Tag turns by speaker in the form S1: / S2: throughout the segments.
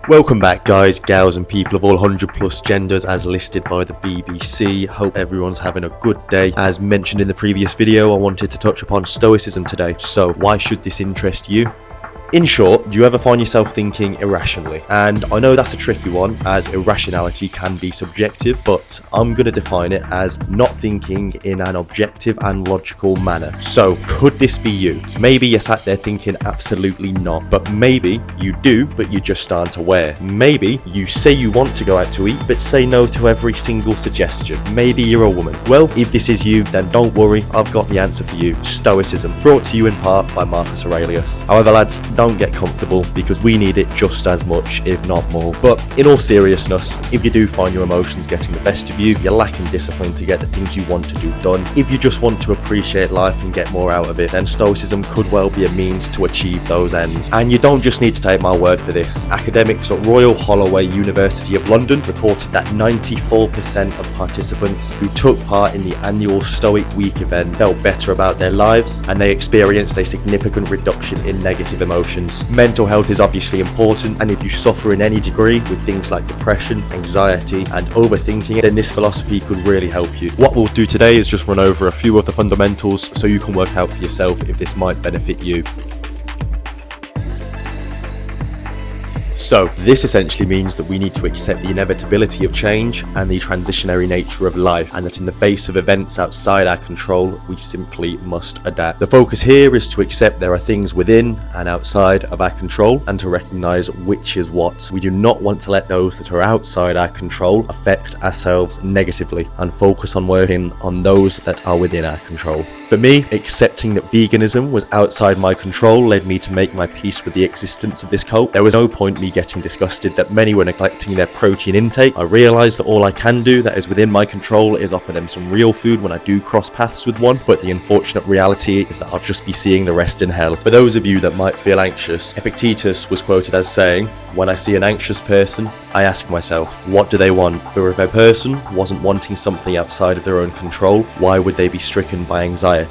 S1: Welcome back, guys, gals and people of all 100 plus genders as listed by the BBC. Hope everyone's having a good day. As mentioned in the previous video, I wanted to touch upon Stoicism today. So why should this interest you? In short, do you ever find yourself thinking irrationally? And I know that's a tricky one, as irrationality can be subjective, but I'm going to define it as not thinking in an objective and logical manner. So, could this be you? Maybe you're sat there thinking absolutely not, but maybe you do, but you just aren't aware. Maybe you say you want to go out to eat, but say no to every single suggestion. Maybe you're a woman. Well, if this is you, then don't worry, I've got the answer for you. Stoicism, brought to you in part by Marcus Aurelius. However, lads, don't get comfortable because we need it just as much, if not more. But in all seriousness, if you do find your emotions getting the best of you, you're lacking discipline to get the things you want to do done, if you just want to appreciate life and get more out of it, then Stoicism could well be a means to achieve those ends. And you don't just need to take my word for this. Academics at Royal Holloway University of London reported that 94% of participants who took part in the annual Stoic Week event felt better about their lives, and they experienced a significant reduction in negative emotions. Mental health is obviously important, and if you suffer in any degree with things like depression, anxiety and overthinking, then this philosophy could really help you. What we'll do today is just run over a few of the fundamentals so you can work out for yourself if this might benefit you. So, this essentially means that we need to accept the inevitability of change and the transitionary nature of life, and that in the face of events outside our control, we simply must adapt. The focus here is to accept there are things within and outside of our control, and to recognise which is what. We do not want to let those that are outside our control affect ourselves negatively, and focus on working on those that are within our control. For me, accepting that veganism was outside my control led me to make my peace with the existence of this cult. There was no point me getting disgusted that many were neglecting their protein intake. I realised that all I can do that is within my control is offer them some real food when I do cross paths with one, but the unfortunate reality is that I'll just be seeing the rest in hell. For those of you that might feel anxious, Epictetus was quoted as saying, "When I see an anxious person, I ask myself, what do they want? For if a person wasn't wanting something outside of their own control, why would they be stricken by anxiety?"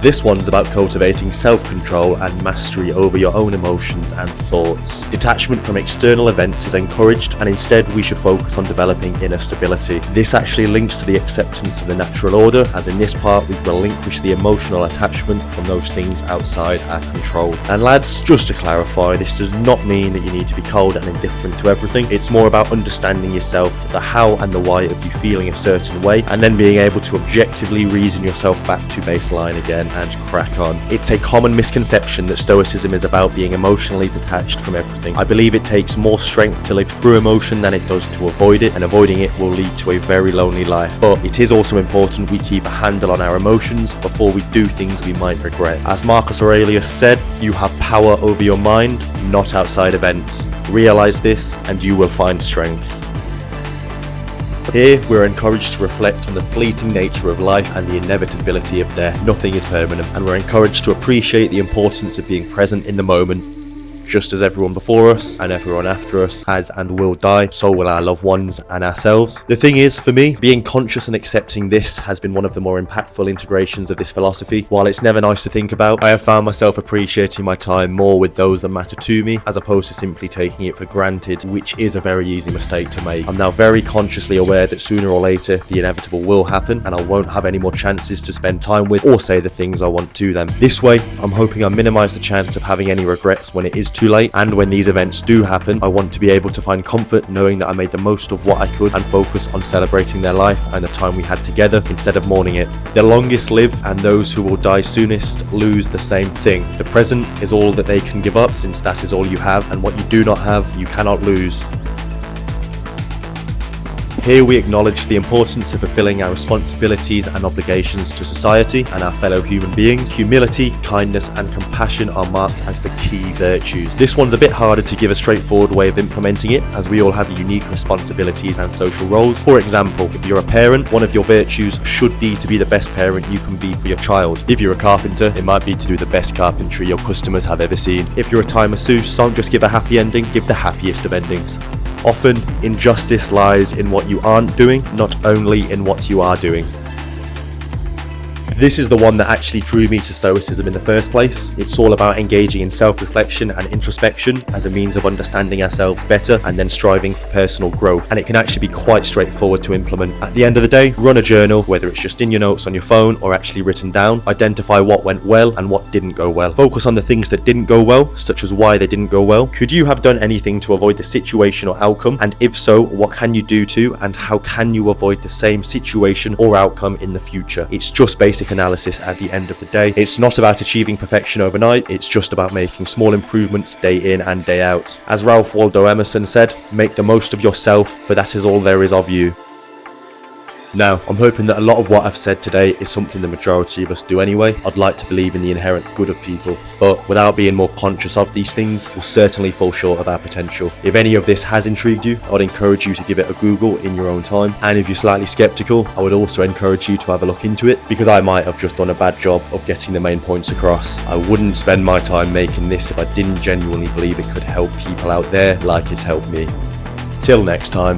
S1: This one's about cultivating self-control and mastery over your own emotions and thoughts. Detachment from external events is encouraged, and instead we should focus on developing inner stability. This actually links to the acceptance of the natural order, as in this part we relinquish the emotional attachment from those things outside our control. And lads, just to clarify, this does not mean that you need to be cold and indifferent to everything. It's more about understanding yourself, the how and the why of you feeling a certain way, and then being able to objectively reason yourself back to baseline again and crack on. It's a common misconception that Stoicism is about being emotionally detached from everything. I believe it takes more strength to live through emotion than it does to avoid it, and avoiding it will lead to a very lonely life. But it is also important we keep a handle on our emotions before we do things we might regret. As Marcus Aurelius said, you have power over your mind, not outside events. Realise this and you will find strength. Here, we're encouraged to reflect on the fleeting nature of life and the inevitability of death. Nothing is permanent, and we're encouraged to appreciate the importance of being present in the moment. Just as everyone before us and everyone after us has and will die, so will our loved ones and ourselves. The thing is, for me, being conscious and accepting this has been one of the more impactful integrations of this philosophy. While it's never nice to think about, I have found myself appreciating my time more with those that matter to me, as opposed to simply taking it for granted, which is a very easy mistake to make. I'm now very consciously aware that sooner or later, the inevitable will happen, and I won't have any more chances to spend time with or say the things I want to them. This way, I'm hoping I minimise the chance of having any regrets when it is too late, and when these events do happen, I want to be able to find comfort knowing that I made the most of what I could and focus on celebrating their life and the time we had together instead of mourning it. The longest live, and those who will die soonest lose the same thing. The present is all that they can give up, since that is all you have, and what you do not have, you cannot lose. Here we acknowledge the importance of fulfilling our responsibilities and obligations to society and our fellow human beings. Humility, kindness and compassion are marked as the key virtues. This one's a bit harder to give a straightforward way of implementing it, as we all have unique responsibilities and social roles. For example, if you're a parent, one of your virtues should be to be the best parent you can be for your child. If you're a carpenter, it might be to do the best carpentry your customers have ever seen. If you're a Thai masseuse, don't just give a happy ending, give the happiest of endings. Often, injustice lies in what you aren't doing, not only in what you are doing. This is the one that actually drew me to Stoicism in the first place. It's all about engaging in self-reflection and introspection as a means of understanding ourselves better and then striving for personal growth. And it can actually be quite straightforward to implement. At the end of the day, run a journal, whether it's just in your notes on your phone or actually written down. Identify what went well and what didn't go well. Focus on the things that didn't go well, such as why they didn't go well. Could you have done anything to avoid the situation or outcome? And if so, what can you do to, and how can you avoid the same situation or outcome in the future? It's just basic analysis at the end of the day. It's not about achieving perfection overnight, it's just about making small improvements day in and day out. As Ralph Waldo Emerson said, make the most of yourself, for that is all there is of you. Now, I'm hoping that a lot of what I've said today is something the majority of us do anyway. I'd like to believe in the inherent good of people, but without being more conscious of these things, we'll certainly fall short of our potential. If any of this has intrigued you, I'd encourage you to give it a Google in your own time. And if you're slightly skeptical, I would also encourage you to have a look into it, because I might have just done a bad job of getting the main points across. I wouldn't spend my time making this if I didn't genuinely believe it could help people out there like it's helped me. Till next time.